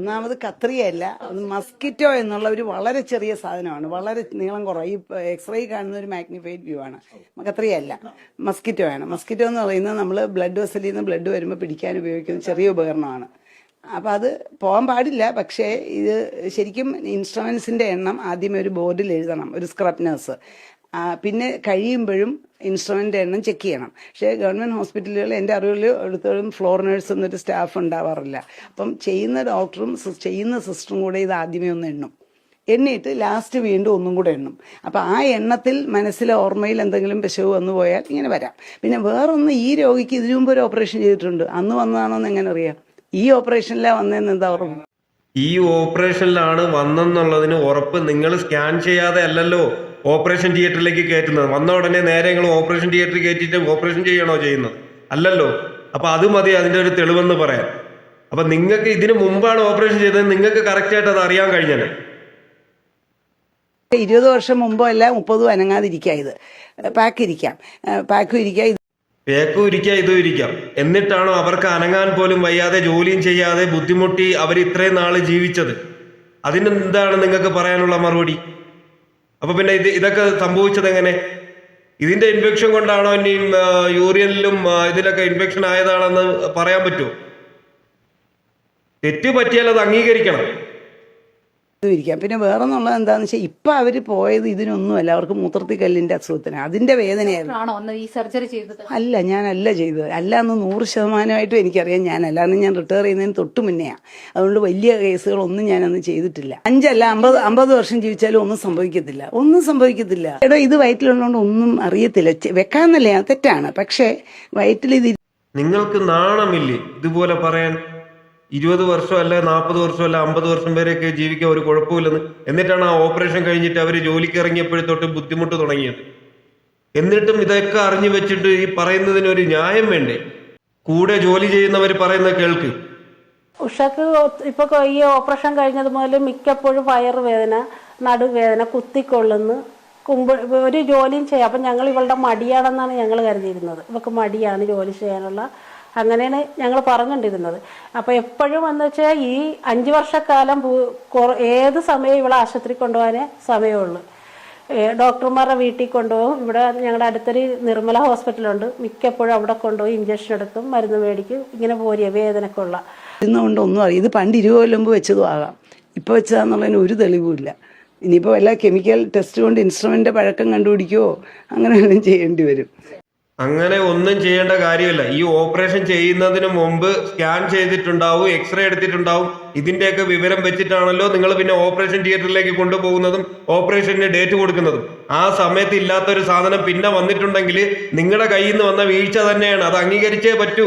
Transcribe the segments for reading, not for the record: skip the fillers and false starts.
ഒന്നാമത് കത്രിയല്ല, മസ്കിറ്റോ എന്നുള്ള ഒരു വളരെ ചെറിയ സാധനമാണ്, വളരെ നീളം കുറവ്. ഈ എക്സ്റേ കാണുന്ന ഒരു മാഗ്നിഫൈഡ് വ്യൂ ആണ്. കത്രിയല്ല, മസ്കിറ്റോ ആണ്. മസ്കിറ്റോ എന്ന് പറയുന്നത് നമ്മൾ ബ്ലഡ് വെസലിൽ നിന്ന് ബ്ലഡ് വരുമ്പോൾ പിടിക്കാൻ ഉപയോഗിക്കുന്ന ചെറിയ ഉപകരണമാണ്. അപ്പം അത് പോകാൻ പാടില്ല. പക്ഷേ ഇത് ശരിക്കും ഇൻസ്ട്രുമെന്റ്സിന്റെ എണ്ണം ആദ്യമേ ഒരു ബോർഡിൽ എഴുതണം, ഒരു സ്ക്രബ് നഴ്സ്. പിന്നെ കഴിയുമ്പോഴും ഇൻസ്ട്രുമെന്റ് എണ്ണം ചെക്ക് ചെയ്യണം. പക്ഷേ ഗവൺമെന്റ് ഹോസ്പിറ്റലുകളിൽ എൻ്റെ അറിവിൽ എടുത്തോളം ഫ്ലോർ നഴ്സ് എന്നൊരു സ്റ്റാഫ് ഉണ്ടാവാറില്ല. അപ്പം ചെയ്യുന്ന ഡോക്ടറും ചെയ്യുന്ന സിസ്റ്ററും കൂടെ ഇത് ആദ്യമേ ഒന്ന് എണ്ണും, എണ്ണിയിട്ട് ലാസ്റ്റ് വീണ്ടും ഒന്നും കൂടെ എണ്ണും. അപ്പം ആ എണ്ണത്തിൽ മനസ്സിലെ ഓർമ്മയിൽ എന്തെങ്കിലും പിശക് വന്നു പോയാൽ ഇങ്ങനെ വരാം. പിന്നെ വേറൊന്ന്, ഈ രോഗിക്ക് ഇതിനു മുമ്പ് ഒരു ഓപ്പറേഷൻ ചെയ്തിട്ടുണ്ട്, അന്ന് വന്നതാണോ എന്ന് എങ്ങനെ അറിയാം? ഈ ഓപ്പറേഷനിലാണ് വന്നതെന്ന് എന്താ ഓർമ്മ? ഈ ഓപ്പറേഷനിലാണ് വന്നെന്നുള്ളതിന് ഉറപ്പ് നിങ്ങൾ സ്കാൻ ചെയ്യാതെ അല്ലല്ലോ ഓപ്പറേഷൻ തിയേറ്ററിലേക്ക് കയറ്റുന്നത്. വന്ന ഉടനെ നേരെ നിങ്ങൾ ഓപ്പറേഷൻ തിയേറ്ററിൽ കയറ്റിയിട്ട് ഓപ്പറേഷൻ ചെയ്യണോ ചെയ്യുന്നത്? അല്ലല്ലോ. അപ്പൊ അത് മതി അതിന്റെ ഒരു തെളിവെന്ന് പറയാം. അപ്പൊ നിങ്ങൾക്ക് ഇതിനു മുമ്പാണ് ഓപ്പറേഷൻ ചെയ്തത്, നിങ്ങൾക്ക് കറക്റ്റായിട്ട് അത് അറിയാൻ കഴിഞ്ഞാൽ 20 വർഷം മുമ്പോ അല്ല 30 അനങ്ങാതിരിക്കാം, ഇത് പാക്കും ഇരിക്കാം. പേക്കും ഇരിക്കാം, ഇതും ഇരിക്കാം. എന്നിട്ടാണോ അവർക്ക് അനങ്ങാൻ പോലും വയ്യാതെ ജോലിയും ചെയ്യാതെ ബുദ്ധിമുട്ടി അവർ ഇത്രയും നാള് ജീവിച്ചത്? അതിനെന്താണ് നിങ്ങൾക്ക് പറയാനുള്ള മറുപടി? അപ്പൊ പിന്നെ ഇതൊക്കെ സംഭവിച്ചത് എങ്ങനെ? ഇതിന്റെ ഇൻഫെക്ഷൻ കൊണ്ടാണോ ഇനി യൂറിയനിലും ഇതിലൊക്കെ ഇൻഫെക്ഷൻ ആയതാണെന്ന് പറയാൻ പറ്റുമോ? തെറ്റ് പറ്റിയാൽ അത് അംഗീകരിക്കണം. ഇരിക്കാം. പിന്നെ വേറൊന്നുള്ളത് എന്താന്ന് വെച്ചാൽ ഇപ്പൊ അവര് പോയത് ഇതിനൊന്നുമല്ല, അവർക്ക് മൂത്രത്തിൽ കല്ലിന്റെ അസുഖത്തിന്, അതിന്റെ വേദനയായിരുന്നു. ഈ സർജറി ചെയ്തത് അല്ല, ഞാനല്ല ചെയ്തത്. അല്ല എന്ന് 100% എനിക്കറിയാം. ഞാനല്ല, അന്ന് ഞാൻ റിട്ടയർ ചെയ്യുന്നതിന് തൊട്ട് മുന്നെയാണ്. അതുകൊണ്ട് വലിയ കേസുകളൊന്നും ഞാനന്ന് ചെയ്തിട്ടില്ല. 5 അല്ല 50 വർഷം ജീവിച്ചാലും ഒന്നും സംഭവിക്കത്തില്ല. എടോ, ഇത് വയറ്റിലുള്ളതുകൊണ്ട് ഒന്നും അറിയത്തില്ല. വെക്കാന്നല്ലേ, തെറ്റാണ്. പക്ഷേ വയറ്റിൽ ഇത് നിങ്ങൾക്ക് നാണമില്ലേ ഇതുപോലെ പറയാൻ? 20 വർഷം അല്ല 40 വർഷം അല്ല 50 വർഷം വരെയൊക്കെ ജീവിക്കാൻ ഒരു കുഴപ്പമില്ലെന്ന്. എന്നിട്ടാണ് ആ ഓപ്പറേഷൻ കഴിഞ്ഞിട്ട് അവർ ജോലിക്ക് ഇറങ്ങിയപ്പോഴത്തോട്ട് ബുദ്ധിമുട്ട് തുടങ്ങിയത്. എന്നിട്ടും ഇതൊക്കെ അറിഞ്ഞു വെച്ചിട്ട് ഈ പറയുന്നതിന് ഒരു ന്യായം വേണ്ടേ? കൂടെ ജോലി ചെയ്യുന്നവർ പറയുന്നത് കേൾക്ക്. ഉഷക്ക് ഇപ്പൊ ഈ ഓപ്പറേഷൻ കഴിഞ്ഞത് മുതൽ മിക്കപ്പോഴും വയറുവേദന, നടുവേദന, കുത്തിക്കൊള്ളുന്നു, ഒരു ജോലിയും ചെയ്യാം. അപ്പം ഞങ്ങൾ ഇവളുടെ മടിയാണെന്നാണ് ഞങ്ങൾ കരുതിയിരുന്നത്. ഇവൾക്ക് മടിയാണ് ജോലി ചെയ്യാനുള്ള, അങ്ങനെയാണ് ഞങ്ങൾ പറഞ്ഞുകൊണ്ടിരുന്നത്. അപ്പോൾ എപ്പോഴും എന്ന് വെച്ചാൽ ഈ 5 വർഷക്കാലം ഏത് സമയം ഇവിടെ ആശുപത്രി കൊണ്ടുപോകാനേ സമയമുള്ളൂ. ഡോക്ടർമാരുടെ വീട്ടിൽ കൊണ്ടുപോകും. ഇവിടെ ഞങ്ങളുടെ അടുത്തൊരു നിർമ്മല ഹോസ്പിറ്റലുണ്ട്, മിക്കപ്പോഴും അവിടെ കൊണ്ടുപോയി ഇഞ്ചക്ഷൻ എടുക്കും, മരുന്ന് മേടിക്കും, ഇങ്ങനെ പോരിയ വേദനക്കുള്ള. ഇന്നുകൊണ്ട് ഒന്നും അറിയാം. ഇത് പണ്ട് 20 കൊല്ലം മുമ്പ് വെച്ചതും ആകാം, ഇപ്പൊ വെച്ചതാന്നുള്ളതിന് ഒരു തെളിവുമില്ല. ഇനിയിപ്പോൾ വല്ല കെമിക്കൽ ടെസ്റ്റ് കൊണ്ട് ഇൻസ്ട്രുമെന്റ് പഴക്കം കണ്ടുപിടിക്കുകയോ അങ്ങനെ വല്ലതും ചെയ്യേണ്ടി വരും. അങ്ങനെ ഒന്നും ചെയ്യേണ്ട കാര്യമില്ല. ഈ ഓപ്പറേഷൻ ചെയ്യുന്നതിന് മുമ്പ് സ്കാൻ ചെയ്തിട്ടുണ്ടാവും, എക്സ്റേ എടുത്തിട്ടുണ്ടാവും. ഇതിന്റെയൊക്കെ വിവരം വെച്ചിട്ടാണല്ലോ നിങ്ങൾ പിന്നെ ഓപ്പറേഷൻ തിയേറ്ററിലേക്ക് കൊണ്ടുപോകുന്നതും ഓപ്പറേഷന് ഡേറ്റ് കൊടുക്കുന്നതും. ആ സമയത്ത് ഇല്ലാത്തൊരു സാധനം പിന്നെ വന്നിട്ടുണ്ടെങ്കിൽ നിങ്ങളുടെ കയ്യിൽ നിന്ന് വന്ന വീഴ്ച തന്നെയാണ്, അത് അംഗീകരിച്ചേ പറ്റൂ.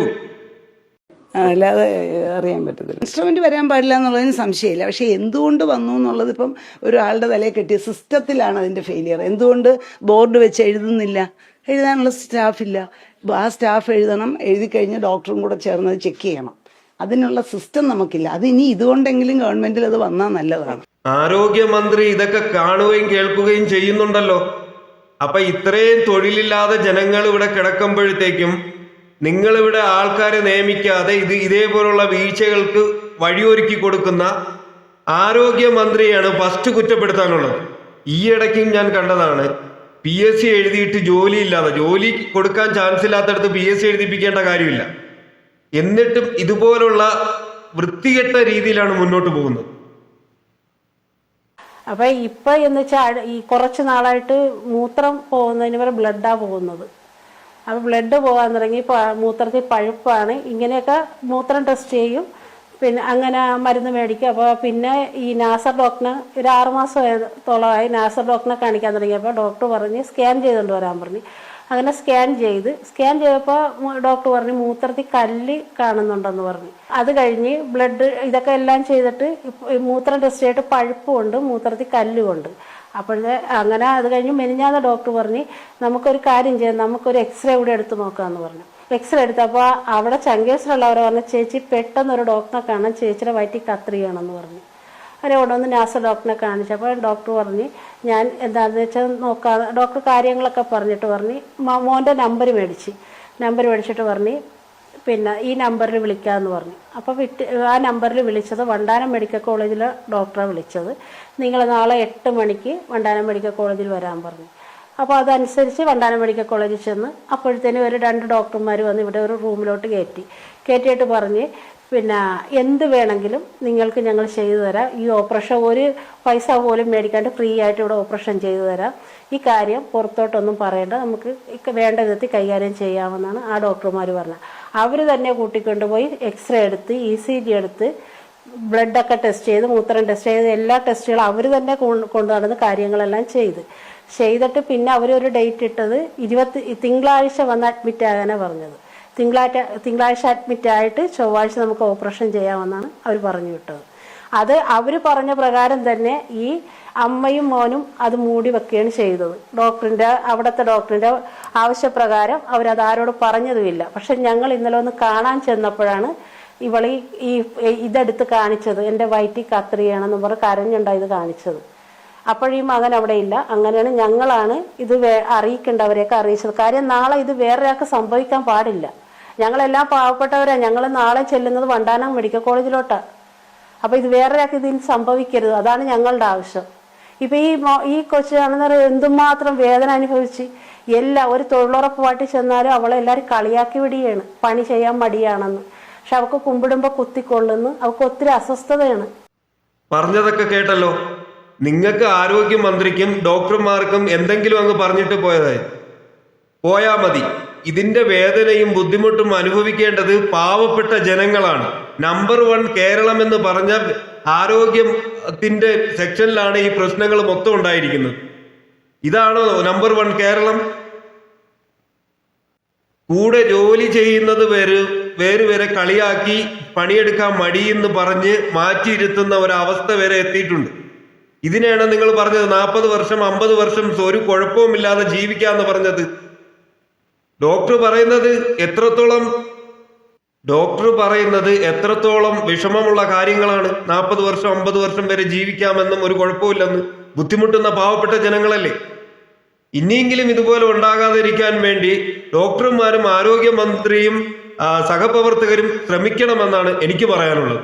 അല്ലാതെ അറിയാൻ പറ്റത്തില്ല. ഇൻസ്ട്രുമെന്റ് വരാൻ പാടില്ല എന്നുള്ളതിന് സംശയമില്ല. പക്ഷെ എന്തുകൊണ്ട് വന്നു എന്നുള്ളത് ഇപ്പം ഒരാളുടെ തലയിൽ കെട്ടിയ സിസ്റ്റത്തിലാണ് അതിന്റെ ഫെയിലിയർ. എന്തുകൊണ്ട് ബോർഡ് വെച്ച് എഴുതാനുള്ള സ്റ്റാഫില്ല? ആ സ്റ്റാഫ് എഴുതണം, എഴുതി കഴിഞ്ഞ് ഡോക്ടറും കൂടെ ചേർന്ന് ചെക്ക് ചെയ്യണം. അതിനുള്ള സിസ്റ്റം നമുക്കില്ല. അത് ഇനി ഇതുകൊണ്ടെങ്കിലും ഗവൺമെന്റിൽ അത് വന്നാൽ നല്ലതാണ്. ആരോഗ്യമന്ത്രി ഇതൊക്കെ കാണുകയും കേൾക്കുകയും ചെയ്യുന്നുണ്ടല്ലോ. അപ്പൊ ഇത്രയും തൊഴിലില്ലാതെ ജനങ്ങൾ ഇവിടെ കിടക്കുമ്പോഴത്തേക്കും നിങ്ങളിവിടെ ആൾക്കാരെ നിയമിക്കാതെ ഇതേപോലുള്ള വീഴ്ചകൾക്ക് വഴിയൊരുക്കി കൊടുക്കുന്ന ആരോഗ്യമന്ത്രിയാണ് ഫസ്റ്റ് കുറ്റപ്പെടുത്താനുള്ളത്. ഈയിടയ്ക്കും ഞാൻ കണ്ടതാണ്, PSC എഴുതിയിട്ട് ജോലിയില്ലാതെ, ജോലി കൊടുക്കാൻ ചാൻസ് ഇല്ലാത്തടത്ത് PSC എഴുതിപ്പിക്കേണ്ട കാര്യമില്ല. എന്നിട്ടും ഇതുപോലുള്ള വൃത്തികെട്ട രീതിയിലാണ് മുന്നോട്ട് പോകുന്നത്. അപ്പൊ ഇപ്പൊ എന്ന് വെച്ചാൽ ഈ കുറച്ച് നാളായിട്ട് മൂത്രം പോകുന്നതിന് വരെ ബ്ലഡാ പോകുന്നത്. അപ്പോൾ ബ്ലഡ് പോകാൻ തുടങ്ങി, മൂത്രത്തിൽ പഴുപ്പാണ്. ഇങ്ങനെയൊക്കെ മൂത്രം ടെസ്റ്റ് ചെയ്യും, പിന്നെ അങ്ങനെ മരുന്ന് മേടിക്കും. അപ്പോൾ പിന്നെ ഈ നാസർ ഡോക്ടറിന് ഒരു 6 മാസത്തോളമായി നാസർ ഡോക്ടറിനെ കാണിക്കാൻ തുടങ്ങിയപ്പോൾ ഡോക്ടർ പറഞ്ഞ് സ്കാൻ ചെയ്തുകൊണ്ട് വരാൻ പറഞ്ഞു. അങ്ങനെ സ്കാൻ ചെയ്തപ്പോൾ ഡോക്ടർ പറഞ്ഞു മൂത്രത്തിൽ കല്ല് കാണുന്നുണ്ടെന്ന് പറഞ്ഞു. അത് കഴിഞ്ഞ് ബ്ലഡ് ഇതൊക്കെ എല്ലാം ചെയ്തിട്ട് മൂത്രം ടെസ്റ്റ് ചെയ്തിട്ട് പഴുപ്പുണ്ട്, മൂത്രത്തിൽ കല്ലുകൊണ്ട്. അപ്പോഴേ അങ്ങനെ അത് കഴിഞ്ഞ് മെനിഞ്ഞാന്ന് ഡോക്ടർ പറഞ്ഞ് നമുക്കൊരു കാര്യം ചെയ്യാം, നമുക്കൊരു എക്സ്റേ കൂടെ എടുത്ത് നോക്കാമെന്ന് പറഞ്ഞു. എക്സ്റേ എടുത്തപ്പോൾ അവിടെ ചങ്കേശ്വരമുള്ളവർ പറഞ്ഞു, ചേച്ചി പെട്ടെന്നൊരു ഡോക്ടറെ കാണാൻ, ചേച്ചിയുടെ വയറ്റിൽ കത്രികയാണെന്ന് പറഞ്ഞു. അങ്ങനെ അവിടെ ഒന്ന് നാസർ ഡോക്ടറിനെ കാണിച്ചപ്പോൾ ഡോക്ടർ പറഞ്ഞ് ഞാൻ എന്താണെന്ന് വെച്ചാൽ നോക്കാം. ഡോക്ടർ കാര്യങ്ങളൊക്കെ പറഞ്ഞിട്ട് പറഞ്ഞ് മോൻ്റെ നമ്പർ മേടിച്ചിട്ട് പറഞ്ഞ് പിന്നെ ഈ നമ്പറിൽ വിളിക്കാമെന്ന് പറഞ്ഞു. അപ്പോൾ ആ നമ്പറിൽ വിളിച്ചത് വണ്ടാനം മെഡിക്കൽ കോളേജിലെ ഡോക്ടറെ വിളിച്ചത്. നിങ്ങൾ നാളെ 8 മണിക്ക് വണ്ടാനം മെഡിക്കൽ കോളേജിൽ വരാൻ പറഞ്ഞു. അപ്പോൾ അതനുസരിച്ച് വണ്ടാനം മെഡിക്കൽ കോളേജിൽ ചെന്ന് അപ്പോഴത്തേനും ഒരു 2 ഡോക്ടർമാർ വന്ന് ഇവിടെ ഒരു റൂമിലോട്ട് കയറ്റിയിട്ട് പറഞ്ഞ് പിന്നെ എന്ത് വേണമെങ്കിലും നിങ്ങൾക്ക് ഞങ്ങൾ ചെയ്തു തരാം. ഈ ഓപ്പറേഷൻ ഒരു പൈസ പോലും മേടിക്കാണ്ട് ഫ്രീ ആയിട്ട് ഇവിടെ ഓപ്പറേഷൻ ചെയ്തു തരാം. ഈ കാര്യം പുറത്തോട്ടൊന്നും പറയേണ്ട, നമുക്ക് വേണ്ട വിധത്തിൽ കൈകാര്യം ചെയ്യാമെന്നാണ് ആ ഡോക്ടർമാർ പറഞ്ഞത്. അവർ തന്നെ കൂട്ടിക്കൊണ്ടുപോയി എക്സ്റേ എടുത്ത് ECG എടുത്ത് ബ്ലഡൊക്കെ ടെസ്റ്റ് ചെയ്ത് മൂത്രം ടെസ്റ്റ് ചെയ്ത് എല്ലാ ടെസ്റ്റുകളും അവർ തന്നെ കൊണ്ടു നടന്ന് കാര്യങ്ങളെല്ലാം ചെയ്തിട്ട് പിന്നെ അവരൊരു ഡേറ്റ് ഇട്ടത് തിങ്കളാഴ്ച വന്ന് അഡ്മിറ്റ് ആകാനാണ് പറഞ്ഞത്. തിങ്കളാഴ്ച അഡ്മിറ്റ് ആയിട്ട് ചൊവ്വാഴ്ച നമുക്ക് ഓപ്പറേഷൻ ചെയ്യാമെന്നാണ് അവർ പറഞ്ഞു വിട്ടത്. അത് അവർ പറഞ്ഞ പ്രകാരം തന്നെ ഈ അമ്മയും മോനും അത് മൂടി വെക്കുകയാണ് ചെയ്തത്. അവിടുത്തെ ഡോക്ടറിൻ്റെ ആവശ്യപ്രകാരം അവരത് ആരോട് പറഞ്ഞതുമില്ല. പക്ഷെ ഞങ്ങൾ ഇന്നലെ ഒന്ന് കാണാൻ ചെന്നപ്പോഴാണ് ഇവളീ ഇതെടുത്ത് കാണിച്ചത്. എൻ്റെ വയറ്റിൽ കത്രിയാണെന്ന് പറഞ്ഞ് കരഞ്ഞുണ്ടായത് കാണിച്ചത്. അപ്പോഴീ മകൻ അവിടെ ഇല്ല. അങ്ങനെയാണ് ഞങ്ങളാണ് ഇത് അറിയിക്കേണ്ടവരെയൊക്കെ അറിയിച്ചത്. കാര്യം നാളെ ഇത് വേറൊരാൾക്ക് സംഭവിക്കാൻ പാടില്ല. ഞങ്ങളെല്ലാം പാവപ്പെട്ടവരാണ്. ഞങ്ങൾ നാളെ ചെല്ലുന്നത് വണ്ടാനം മെഡിക്കൽ കോളേജിലോട്ടാണ്. അപ്പോൾ ഇത് വേറൊരാൾക്ക് ഇതിന് സംഭവിക്കരുത്, അതാണ് ഞങ്ങളുടെ ആവശ്യം. ഇപ്പം ഈ കൊച്ചാണെന്ന് പറയുന്നത് എന്തുമാത്രം വേദന അനുഭവിച്ച് ഒരു തൊഴിലുറപ്പുമായിട്ട് ചെന്നാലും അവളെ എല്ലാവരും കളിയാക്കി വിടുകയാണ്, പണി ചെയ്യാൻ മടിയാണെന്ന്. പക്ഷെ അവൾക്ക് കുമ്പിടുമ്പോൾ കുത്തിക്കൊള്ളുന്നു, അവൾക്ക് ഒത്തിരി അസ്വസ്ഥതയാണ്. പറഞ്ഞതൊക്കെ കേട്ടല്ലോ. നിങ്ങൾക്ക് ആരോഗ്യമന്ത്രിക്കും ഡോക്ടർമാർക്കും എന്തെങ്കിലും അങ്ങ് പറഞ്ഞിട്ട് പോയാ മതി. ഇതിന്റെ വേദനയും ബുദ്ധിമുട്ടും അനുഭവിക്കേണ്ടത് പാവപ്പെട്ട ജനങ്ങളാണ്. നമ്പർ 1 കേരളം എന്ന് പറഞ്ഞ ആരോഗ്യത്തിന്റെ സെക്ഷനിലാണ് ഈ പ്രശ്നങ്ങൾ മൊത്തം ഉണ്ടായിരിക്കുന്നത്. ഇതാണോ നമ്പർ 1 കേരളം? കൂടെ ജോലി ചെയ്യുന്നത് വരെ കളിയാക്കി പണിയെടുക്കാൻ മടിയെന്ന് പറഞ്ഞ് മാറ്റിയിരുത്തുന്ന ഒരവസ്ഥ വരെ എത്തിയിട്ടുണ്ട്. ഇതിനെയാണ് നിങ്ങൾ പറഞ്ഞത് 40 വർഷം 50 വർഷം ഒരു കുഴപ്പവുമില്ലാതെ ജീവിക്കാന്ന് പറഞ്ഞത്. ഡോക്ടർ പറയുന്നത് എത്രത്തോളം വിഷമമുള്ള കാര്യങ്ങളാണ്. 40 വർഷം 50 വർഷം വരെ ജീവിക്കാമെന്നും ഒരു കുഴപ്പമില്ലെന്ന് ബുദ്ധിമുട്ടുന്ന പാവപ്പെട്ട ജനങ്ങളല്ലേ. ഇനിയെങ്കിലും ഇതുപോലെ ഉണ്ടാകാതിരിക്കാൻ വേണ്ടി ഡോക്ടർമാരും ആരോഗ്യമന്ത്രിയും സഹപ്രവർത്തകരും ശ്രമിക്കണമെന്നാണ് എനിക്ക് പറയാനുള്ളത്.